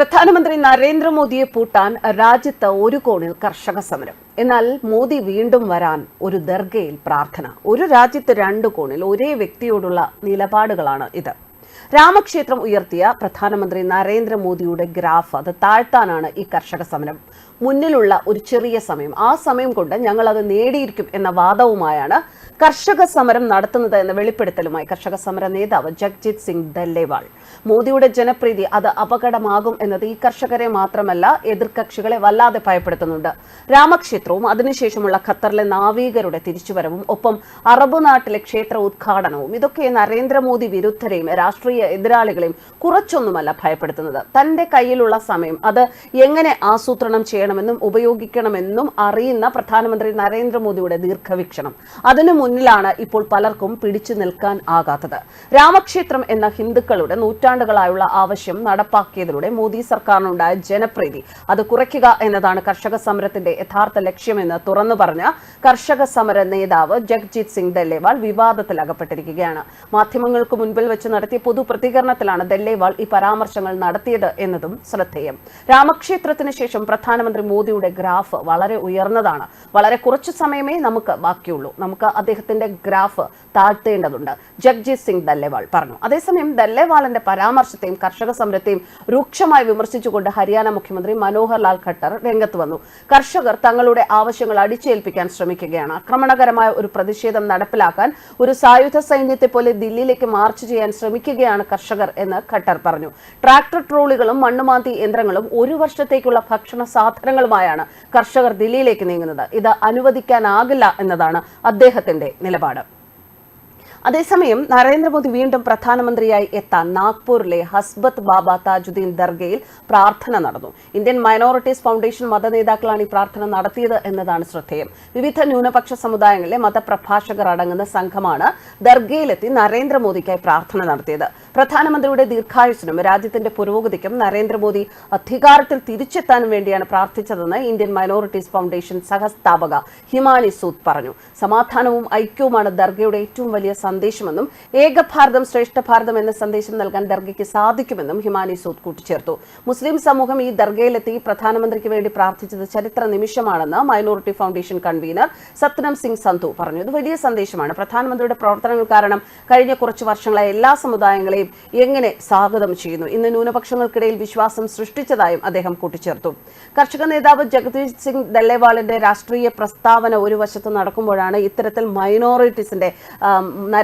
പ്രധാനമന്ത്രി നരേന്ദ്രമോദിയെ പൂട്ടാൻ രാജ്യത്ത് ഒരു കോണിൽ കർഷക സമരം. എന്നാൽ മോദി വീണ്ടും വരാൻ ഒരു ദർഗയിൽ പ്രാർത്ഥന. ഒരു രാജ്യത്ത് രണ്ട് കോണിൽ ഒരേ വ്യക്തിയോടുള്ള നിലപാടുകളാണ് ഇത്. രാമക്ഷേത്രം ഉയർത്തിയ പ്രധാനമന്ത്രി നരേന്ദ്രമോദിയുടെ ഗ്രാഫ് അത് താഴ്ത്താനാണ് ഈ കർഷക സമരം. മുന്നിലുള്ള ഒരു ചെറിയ സമയം, ആ സമയം കൊണ്ട് ഞങ്ങൾ അത് നേടിയിരിക്കും എന്ന വാദവുമായാണ് കർഷക സമരം നടത്തുന്നത് എന്ന വെളിപ്പെടുത്തലുമായി കർഷക സമര നേതാവ് ജഗ്ജിത് സിംഗ് ദല്ലേവാൾ. മോദിയുടെ ജനപ്രീതി അത് അപകടമാകും എന്നത് ഈ കർഷകരെ മാത്രമല്ല എതിർകക്ഷികളെ വല്ലാതെ ഭയപ്പെടുത്തുന്നുണ്ട്. രാമക്ഷേത്രവും അതിനുശേഷമുള്ള ഖത്തറിലെ നാവികരുടെ തിരിച്ചുവരവും ഒപ്പം അറബ് നാട്ടിലെ ക്ഷേത്ര ഉദ്ഘാടനവും ഇതൊക്കെ നരേന്ദ്രമോദി വിരുദ്ധരെയും രാഷ്ട്രീയ എതിരാളികളെയും കുറച്ചൊന്നുമല്ല ഭയപ്പെടുത്തുന്നത്. തന്റെ കയ്യിലുള്ള സമയം അത് എങ്ങനെ ആസൂത്രണം ചെയ്യണമെന്നും ഉപയോഗിക്കണമെന്നും അറിയുന്ന പ്രധാനമന്ത്രി നരേന്ദ്രമോദിയുടെ ദീർഘവീക്ഷണം, അതിനു മുന്നിലാണ് ഇപ്പോൾ പലർക്കും പിടിച്ചു നിൽക്കാൻ ആകാത്തത്. രാമക്ഷേത്രം എന്ന ഹിന്ദുക്കളുടെ നൂറ്റാണ്ടുകളായുള്ള ആവശ്യം നടപ്പാക്കിയതിലൂടെ മോദി സർക്കാരിനുണ്ടായ ജനപ്രീതി അത് കുറയ്ക്കുക എന്നതാണ് കർഷക സമരത്തിന്റെ യഥാർത്ഥ ലക്ഷ്യമെന്ന് തുറന്നു പറഞ്ഞ കർഷക സമര നേതാവ് ജഗ്ജിത് സിംഗ് ദല്ലേവാൾ വിവാദത്തിൽ അകപ്പെട്ടിരിക്കുകയാണ്. മാധ്യമങ്ങൾക്ക് മുൻപിൽ വെച്ച് നടത്തിയ പൊതുപ്രതികരണത്തിലാണ് ദല്ലേവാൾ ഈ പരാമർശങ്ങൾ നടത്തിയത് എന്നതും ശ്രദ്ധേയം. രാമക്ഷേത്രത്തിന് ശേഷം പ്രധാനമന്ത്രി മോദിയുടെ ഗ്രാഫ് വളരെ ഉയർന്നതാണ്. വളരെ കുറച്ചു സമയമേ നമുക്ക് ബാക്കിയുള്ളൂ. നമുക്ക് അദ്ദേഹത്തിന്റെ ഗ്രാഫ് താഴ്ത്തേണ്ടതുണ്ട്, ജഗ്ജിത് സിംഗ് ദല്ലേവാൾ പറഞ്ഞു. അതേസമയം ദല്ലേവാളിന്റെ പരാമർശത്തെയും കർഷക സമരത്തെയും രൂക്ഷമായി വിമർശിച്ചുകൊണ്ട് ഹരിയാന മുഖ്യമന്ത്രി മനോഹർ ലാൽ ഖട്ടർ രംഗത്ത് വന്നു. കർഷകർ തങ്ങളുടെ ആവശ്യങ്ങൾ അടിച്ചേൽപ്പിക്കാൻ ശ്രമിക്കുകയാണ്. ആക്രമണകരമായ ഒരു പ്രതിഷേധം നടപ്പിലാക്കാൻ ഒരു സായുധ സൈന്യത്തെ പോലെ ദില്ലിയിലേക്ക് മാർച്ച് ചെയ്യാൻ ശ്രമിക്കുകയാണ് കർഷകർ എന്ന് ഖട്ടർ പറഞ്ഞു. ട്രാക്ടർ ട്രോളികളും മണ്ണുമാന്തി യന്ത്രങ്ങളും ഒരു വർഷത്തേക്കുള്ള ഭക്ഷണ സാധനങ്ങളുമായാണ് കർഷകർ ദില്ലിയിലേക്ക് നീങ്ങുന്നത്. ഇത് അനുവദിക്കാനാകില്ല എന്നതാണ് അദ്ദേഹത്തിന്റെ നിലപാട്. അതേസമയം നരേന്ദ്രമോദി വീണ്ടും പ്രധാനമന്ത്രിയായി എത്താൻ നാഗ്പൂരിലെ ഹസ്ബത്ത് ബാബ താജുദ്ദീൻ ദർഗയിൽ പ്രാർത്ഥന നടന്നു. ഇന്ത്യൻ മൈനോറിറ്റീസ് ഫൗണ്ടേഷൻ മതനേതാക്കളാണ് ഈ പ്രാർത്ഥന നടത്തിയത് എന്നതാണ് ശ്രദ്ധേയം. വിവിധ ന്യൂനപക്ഷ സമുദായങ്ങളിലെ മതപ്രഭാഷകർ അടങ്ങുന്ന സംഘമാണ് ദർഗയിലെത്തി നരേന്ദ്രമോദിക്കായി പ്രാർത്ഥന നടത്തിയത്. പ്രധാനമന്ത്രിയുടെ ദീർഘായുസ്സിനും രാജ്യത്തിന്റെ പുരോഗതിക്കും നരേന്ദ്രമോദി അധികാരത്തിൽ തിരിച്ചെത്താനും വേണ്ടിയാണ് പ്രാർത്ഥിച്ചതെന്ന് ഇന്ത്യൻ മൈനോറിറ്റീസ് ഫൗണ്ടേഷൻ സഹസ്ഥാപക ഹിമാനി സൂദ് പറഞ്ഞു. സമാധാനവും ഐക്യവുമാണ് ദർഗയുടെ ഏറ്റവും വലിയ സന്ദേശമെന്നും ഏകഭാരതം ശ്രേഷ്ഠ ഭാരതം എന്ന സന്ദേശം നൽകാൻ ദർഗയ്ക്ക് സാധിക്കുമെന്നും ഹിമാനി സൂദ് കൂട്ടിച്ചേർത്തു. മുസ്ലിം സമൂഹം ഈ ദർഗയിലെത്തി പ്രധാനമന്ത്രിക്ക് വേണ്ടി പ്രാർത്ഥിച്ചത് ചരിത്ര നിമിഷമാണെന്ന് minority foundation convenor Satnam Singh Sandhu പറഞ്ഞു. ഇത് വലിയ സന്ദേശമാണ്. പ്രധാനമന്ത്രിയുടെ പ്രവർത്തനങ്ങൾ കാരണം കഴിഞ്ഞ കുറച്ചു വർഷങ്ങളായി എല്ലാ സമുദായങ്ങളെയും എങ്ങനെ സ്വാഗതം ചെയ്യുന്നു, ഇന്ന് ന്യൂനപക്ഷങ്ങൾക്കിടയിൽ വിശ്വാസം സൃഷ്ടിച്ചതായും അദ്ദേഹം കൂട്ടിച്ചേർത്തു. കർഷക നേതാവ് ജഗ്ജിത് സിംഗ് ദല്ലേവാളിന്റെ രാഷ്ട്രീയ പ്രസ്താവന ഒരു വശത്ത് നടക്കുമ്പോഴാണ് ഇത്തരത്തിൽ മൈനോറിറ്റീസിന്റെ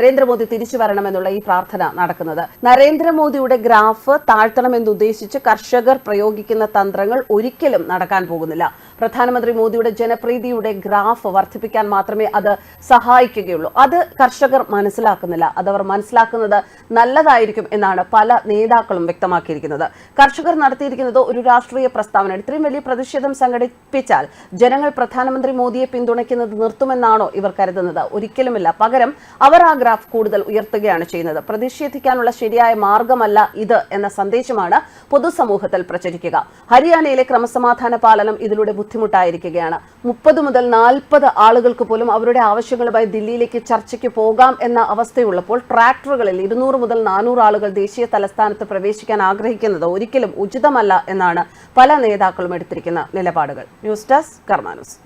നരേന്ദ്രമോദി തിരിച്ചു വരണമെന്നുള്ള ഈ പ്രാർത്ഥന നടക്കുന്നത്. നരേന്ദ്രമോദിയുടെ ഗ്രാഫ് താഴ്ത്തണമെന്നുദ്ദേശിച്ച് കർഷകർ പ്രയോഗിക്കുന്ന തന്ത്രങ്ങൾ ഒരിക്കലും നടക്കാൻ പോകുന്നില്ല. പ്രധാനമന്ത്രി മോദിയുടെ ജനപ്രീതിയുടെ ഗ്രാഫ് വർദ്ധിപ്പിക്കാൻ മാത്രമേ അത് സഹായിക്കുകയുള്ളൂ. അത് കർഷകർ മനസ്സിലാക്കുന്നില്ല. അതവർ മനസ്സിലാക്കുന്നത് നല്ലതായിരിക്കും എന്നാണ് പല നേതാക്കളും വ്യക്തമാക്കിയിരിക്കുന്നത്. കർഷകർ നടത്തിയിരിക്കുന്നത് ഒരു രാഷ്ട്രീയ പ്രസ്താവന. ഇത്രയും വലിയ പ്രതിഷേധം സംഘടിപ്പിച്ചാൽ ജനങ്ങൾ പ്രധാനമന്ത്രി മോദിയെ പിന്തുണയ്ക്കുന്നത് നിർത്തുമെന്നാണോ ഇവർ കരുതുന്നത്? ഒരിക്കലുമില്ല. പകരം അവർ ആ ഗ്രാഫ് കൂടുതൽ ഉയർത്തുകയാണ് ചെയ്യുന്നത്. പ്രതിഷേധിക്കാനുള്ള ശരിയായ മാർഗമല്ല ഇത് എന്ന സന്ദേശമാണ് പൊതുസമൂഹത്തിൽ പ്രചരിക്കുക. ഹരിയാനയിലെ ക്രമസമാധാന പാലനം ഇതിലൂടെ ബുദ്ധിമുട്ടായിരിക്കുകയാണ്. 30 മുതൽ 40 ആളുകൾക്ക് പോലും അവരുടെ ആവശ്യങ്ങളുമായി ദില്ലിയിലേക്ക് ചർച്ചയ്ക്ക് പോകാം എന്ന അവസ്ഥയുള്ളപ്പോൾ ട്രാക്ടറുകളിൽ 200 മുതൽ 400 ആളുകൾ ദേശീയ തലസ്ഥാനത്ത് പ്രവേശിക്കാൻ ആഗ്രഹിക്കുന്നത് ഒരിക്കലും ഉചിതമല്ല എന്നാണ് പല നേതാക്കളും എടുത്തിരിക്കുന്ന നിലപാടുകൾ. News desk Karma news.